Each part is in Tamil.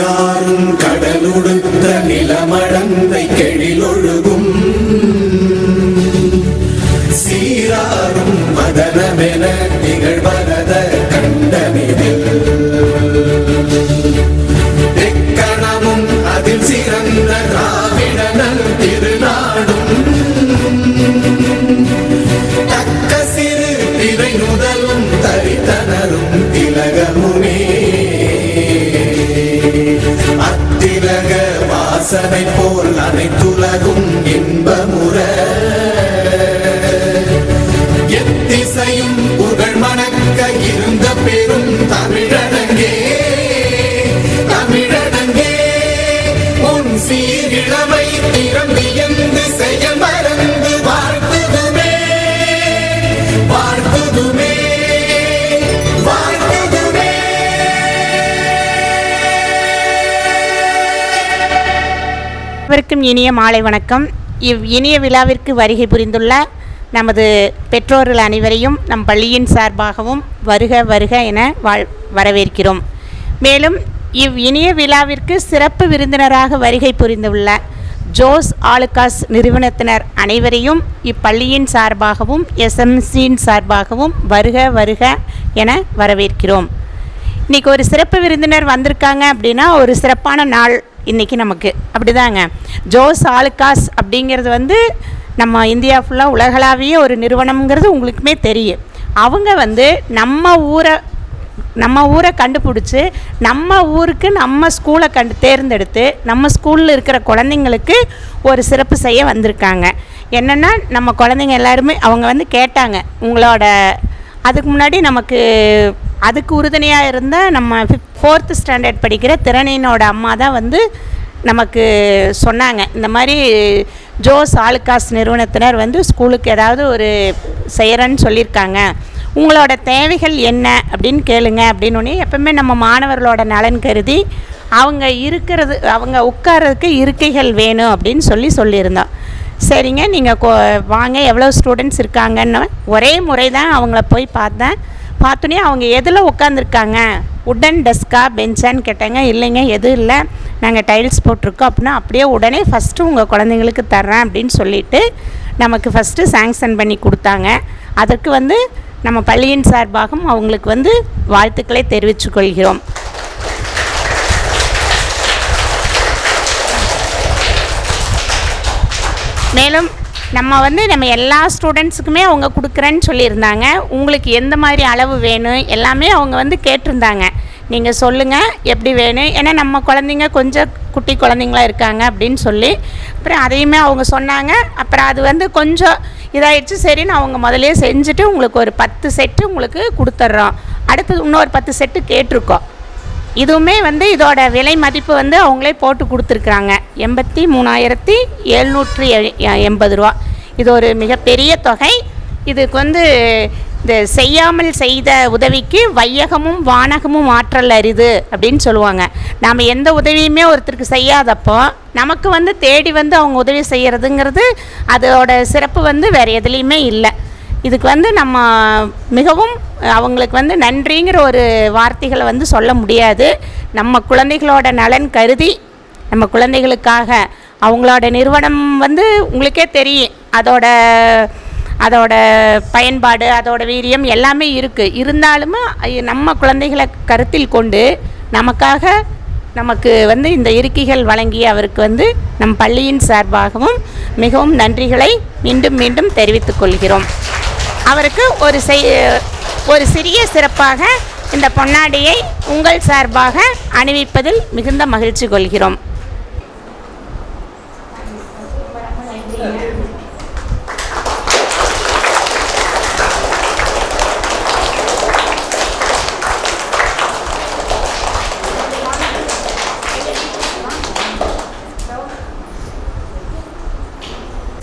நீராறும் கடலுடுத்த நிலமடந்தை கெழிலொழுகும் சீராறும் மதனமென நிகழ்வரத கண்டனிதில் எக்கணமும் அதில் சிறந்த திராவிடனல் திருநாடும் தக்க சிறு திரை முதலும் தரித்தனரும் திலகமுமே அத்திலக வாசனை போல் அனைத்துலகும் இன்பமுற எத்திசையும் புகழ் மணக்க இருந்த பெரும் தமிழனங்கே தமிழனங்கே உன் சீரிழமை திறம்பியந்து செயல் மறந்து வாழ்த்துதுமே வாழ்த்துதுமே வாழ்த்துதுமே. அனைவருக்கும் இனிய மாலை வணக்கம். இனிய விழாவிற்கு வருகை புரிந்துள்ள நமது பெற்றோர்கள் அனைவரையும் நம் பள்ளியின் சார்பாகவும் வருக வருக என வரவேற்கிறோம். மேலும் இனிய விழாவிற்கு சிறப்பு விருந்தினராக வருகை புரிந்துள்ள ஜோஸ் ஆலுகாஸ் நிறுவனத்தினர் அனைவரையும் இப்பள்ளியின் சார்பாகவும் எஸ்எம்சியின் சார்பாகவும் வருக வருக என வரவேற்கிறோம். இன்றைக்கி ஒரு சிறப்பு விருந்தினர் வந்திருக்காங்க அப்படின்னா ஒரு சிறப்பான நாள் இன்றைக்கி நமக்கு, அப்படிதாங்க. ஜோஸ் ஆலுகாஸ் அப்படிங்கிறது நம்ம இந்தியா ஃபுல்லாக உலகளாவிய ஒரு நிறுவனம்ங்கிறது உங்களுக்குமே தெரியும். அவங்க நம்ம ஊரை கண்டுபிடிச்சி நம்ம ஊருக்கு நம்ம ஸ்கூலை தேர்ந்தெடுத்து நம்ம ஸ்கூலில் இருக்கிற குழந்தைங்களுக்கு ஒரு சிறப்பு செய்ய வந்திருக்காங்க. என்னென்னா நம்ம குழந்தைங்க எல்லாருமே அவங்க கேட்டாங்க உங்களோட அதுக்கு முன்னாடி நமக்கு அதுக்கு உறுதுணையாக இருந்த நம்ம 4th ஸ்டாண்டர்ட் படிக்கிற திறனினோட அம்மா தான் நமக்கு சொன்னாங்க, இந்த மாதிரி ஜோஸ் ஆலுகாஸ் நிறுவனத்தினர் ஸ்கூலுக்கு ஏதாவது ஒரு செய்கிறேன்னு சொல்லியிருக்காங்க, உங்களோட தேவைகள் என்ன அப்படின்னு கேளுங்க அப்படின்னு. எப்பவுமே நம்ம மாணவர்களோட நலன் கருதி அவங்க உட்கார்றதுக்கு இருக்கைகள் வேணும் அப்படின்னு சொல்லியிருந்தோம். சரிங்க, நீங்கள் வாங்க, எவ்வளோ ஸ்டூடெண்ட்ஸ் இருக்காங்கன்னு ஒரே முறை தான் அவங்கள போய் பார்த்தோன்னே அவங்க எதில் உட்காந்துருக்காங்க, உடன் டெஸ்கா பெஞ்சான்னு கேட்டாங்க. இல்லைங்க எதுவும் இல்லை, நாங்கள் டைல்ஸ் போட்டிருக்கோம் அப்படின்னா அப்படியே உடனே ஃபஸ்ட்டு உங்கள் குழந்தைங்களுக்கு தர்றேன் அப்படின்னு சொல்லிவிட்டு நமக்கு ஃபஸ்ட்டு சாங்ஷன் பண்ணி கொடுத்தாங்க. அதற்கு நம்ம பள்ளியின் சார்பாகவும் அவங்களுக்கு வாழ்த்துக்களை தெரிவித்துக் கொள்கிறோம். மேலும் நம்ம எல்லா ஸ்டூடெண்ட்ஸுக்குமே அவங்க கொடுக்குறேன்னு சொல்லியிருந்தாங்க. உங்களுக்கு எந்த மாதிரி அளவு வேணும் எல்லாமே அவங்க கேட்டிருந்தாங்க. நீங்கள் சொல்லுங்கள் எப்படி வேணும், ஏன்னா நம்ம குழந்தைங்க கொஞ்சம் குட்டி குழந்தைங்களாக இருக்காங்க அப்படின்னு சொல்லி அப்புறம் அதையுமே அவங்க சொன்னாங்க. அப்புறம் அது கொஞ்சம் இதாகிடுச்சு. சரின்னு அவங்க முதலே செஞ்சுட்டு உங்களுக்கு ஒரு 10 செட்டு உங்களுக்கு கொடுத்துட்றோம். அடுத்தது இன்னொரு 10 செட்டு கேட்டிருக்கோம். இதுவுமே இதோட விலை மதிப்பு அவங்களே போட்டு கொடுத்துருக்குறாங்க, 83,780 ரூபா. இது ஒரு மிகப்பெரிய தொகை. இதுக்கு இந்த செய்யாமல் செய்த உதவிக்கு வையகமும் வானகமும் ஆற்றல் அரிது அப்படின்னு சொல்லுவாங்க. நாம் எந்த உதவியுமே ஒருத்தருக்கு செய்யாதப்போ நமக்கு தேடி அவங்க உதவி செய்கிறதுங்கிறது அதோட சிறப்பு வேறு எதுலேயுமே இல்லை. இதுக்கு நம்ம மிகவும் அவங்களுக்கு நன்றிங்கிற ஒரு வார்த்தைகளை சொல்ல முடியாது. நம்ம குழந்தைகளோட நலன் கருதி நம்ம குழந்தைகளுக்காக அவங்களோட நிறுவனம் உங்களுக்கே தெரியும், அதோட பயன்பாடு அதோட வீரியம் எல்லாமே இருக்குது. இருந்தாலும் நம்ம குழந்தைகளை கருத்தில் கொண்டு நமக்கு இந்த இருக்கைகள் வழங்கி அவருக்கு நம் பள்ளியின் சார்பாகவும் மிகவும் நன்றிகளை மீண்டும் மீண்டும் தெரிவித்துக் கொள்கிறோம். அவருக்கு ஒரு சிறிய சிறப்பாக இந்த பொன்னாடியை உங்கள் சார்பாக அணிவிப்பதில் மிகுந்த மகிழ்ச்சி கொள்கிறோம்.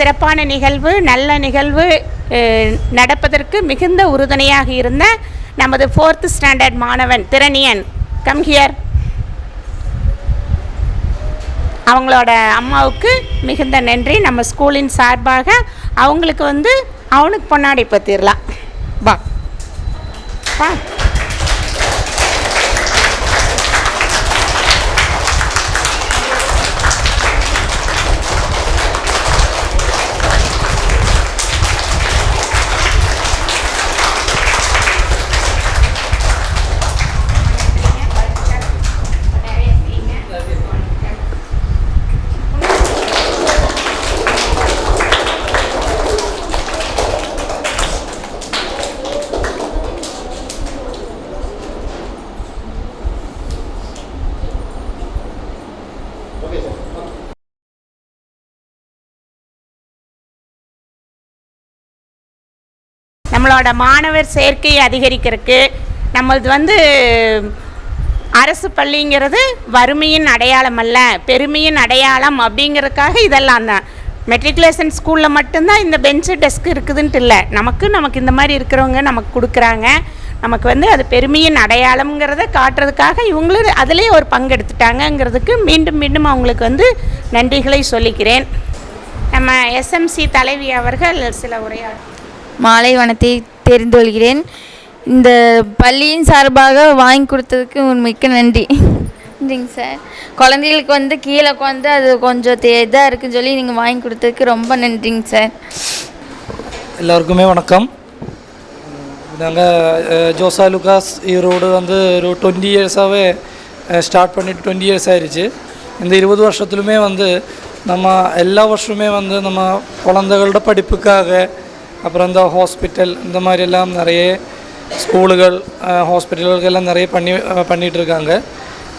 சிறப்பான நிகழ்வு, நல்ல நிகழ்வு நடப்பதற்கு மிகுந்த உறுதுணையாக இருந்த நமது 4th ஸ்டாண்டர்ட் மாணவன் திறனியன் கம் ஹியர், அவங்களோட அம்மாவுக்கு மிகுந்த நன்றி. நம்ம ஸ்கூலின் சார்பாக அவங்களுக்கு அவனுக்கு பொன்னாடி பற்றிடலாம். பா பா நம்மளோட மாணவர் சேர்க்கையை அதிகரிக்கிறதுக்கு, நம்மளது வந்து அரசு பள்ளிங்கிறது வறுமையின் அடையாளம் அல்ல, பெருமையின் அடையாளம் அப்படிங்கிறதுக்காக இதெல்லாம் தான். மெட்ரிகுலேஷன் ஸ்கூலில் மட்டும்தான் இந்த பெஞ்சு டெஸ்க் இருக்குதுன்ட்டு இல்லை, நமக்கு இந்த மாதிரி இருக்கிறவங்க நமக்கு கொடுக்குறாங்க. நமக்கு வந்து அது பெருமையின் அடையாளம்ங்கிறத காட்டுறதுக்காக இவங்களும் அதிலேயே ஒரு பங்கெடுத்துட்டாங்கங்கிறதுக்கு மீண்டும் மீண்டும் அவங்களுக்கு வந்து நன்றிகளை சொல்லிக்கிறேன். நம்ம எஸ்எம்சி தலைவி அவர்கள் சில உரையாடும். மாலை வணத்தை தெரிந்து கொள்கிறேன். இந்த பள்ளியின் சார்பாக வாங்கி கொடுத்ததுக்கு மிக்க நன்றி. நன்றிங்க சார். குழந்தைகளுக்கு வந்து கீழே உட்காந்து அது கொஞ்சம் இதாக இருக்குன்னு சொல்லி நீங்கள் வாங்கி கொடுத்ததுக்கு ரொம்ப நன்றிங்க சார். எல்லாருக்குமே வணக்கம். நாங்கள் ஜோசா லுகாஸ் ஈரோடு வந்து ஒரு 20 இயர்ஸாகவே ஸ்டார்ட் பண்ணிட்டு 20 இயர்ஸ் ஆயிடுச்சு. இந்த 20 வருஷத்துலுமே வந்து நம்ம எல்லா வருஷமே வந்து நம்ம குழந்தைகளோட படிப்புக்காக, அப்புறம் இந்த ஹாஸ்பிட்டல் இந்த மாதிரியெல்லாம் நிறைய ஸ்கூலுகள் ஹாஸ்பிட்டல்களுக்கெல்லாம் நிறைய பண்ணிகிட்ருக்காங்க.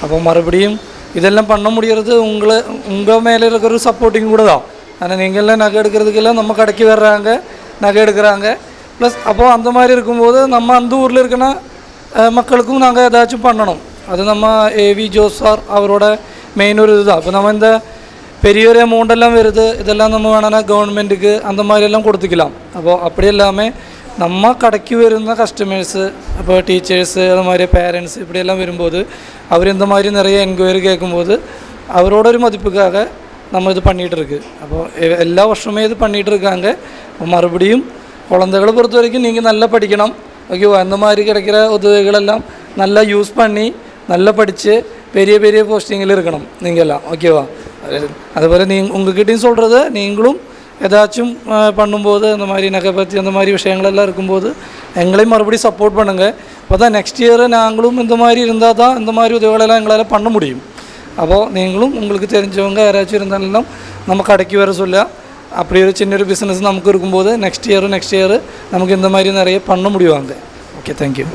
அப்போ மறுபடியும் இதெல்லாம் பண்ண முடியறது உங்கள் மேலே இருக்கிற ஒரு சப்போர்ட்டிங் கூட தான். ஆனால் நீங்கள்லாம் நகை எடுக்கிறதுக்கெல்லாம் நம்ம கடைக்கு வர்றாங்க, நகை எடுக்கிறாங்க. ப்ளஸ் அப்போது அந்த மாதிரி இருக்கும்போது நம்ம அந்த ஊரில் இருக்கிற மக்களுக்கும் நாங்கள் ஏதாச்சும் பண்ணணும். அது நம்ம ஏவி ஜோஸ் சார் அவரோட மெயின் ஒரு இதுதான். இப்போ நம்ம இந்த பெரிய ஒரு அமௌண்டெல்லாம் வருது, இதெல்லாம் நம்ம வேணும்னா கவர்மெൻറ്റുக்கு அந்த மாதிரியெல்லாம் கொடுத்துக்கலாம். അപ്പോൾ அப்படி இல்லாமல் நம்ம கடைக்கு വരുന്ന கஸ்டமர்ஸு, അപ്പോൾ டீச்சர்ஸு அது மாதிரி பேரண்ட்ஸ் இப்படியெல்லாம் வரும்போது அவர் இந்த மாதிரி நிறைய என்கொயரி கேட்கும்போது அவரோட ஒரு மதிப்புக்காக நம்ம இது பண்ணிகிட்ருக்கு. അപ്പോൾ எல்லா வருஷமே இது பண்ணிகிட்டு இருக்காங்க. അപ്പോൾ மறுபடியும் குழந்தைகளை பொறுத்த வரைக்கும் நீங்கள் நல்லா படிக்கணும், ஓகேவா? இந்த மாதிரி கிடைக்கிற உதவிகளெல்லாம் நல்லா யூஸ் பண்ணி நல்லா படித்து பெரிய பெரிய போஸ்டிங்கில் இருக்கணும் நீங்கள்லாம், ஓகேவா? அதுபோல் உங்ககிட்டையும் சொல்கிறது, நீங்களும் ஏதாச்சும் பண்ணும்போது அந்த மாதிரி நகை பற்றி அந்த மாதிரி விஷயங்களெல்லாம் இருக்கும்போது எங்களையும் மறுபடியும் சப்போர்ட் பண்ணுங்கள். அப்போ தான் நெக்ஸ்ட் இயர் நாங்களும் இந்த மாதிரி இருந்தால் தான் இந்த மாதிரி உதவிகளெல்லாம் எங்களால் பண்ண முடியும். அப்போது நீங்களும் உங்களுக்கு தெரிஞ்சவங்க யாராச்சும் இருந்தாலும் நம்ம கடைக்கு வர சொல்ல, அப்படி ஒரு சின்ன ஒரு பிஸ்னஸ் நமக்கு இருக்கும்போது நெக்ஸ்ட் இயர் நமக்கு இந்த மாதிரி நிறைய பண்ண முடியுவாங்க. Okay, thank you.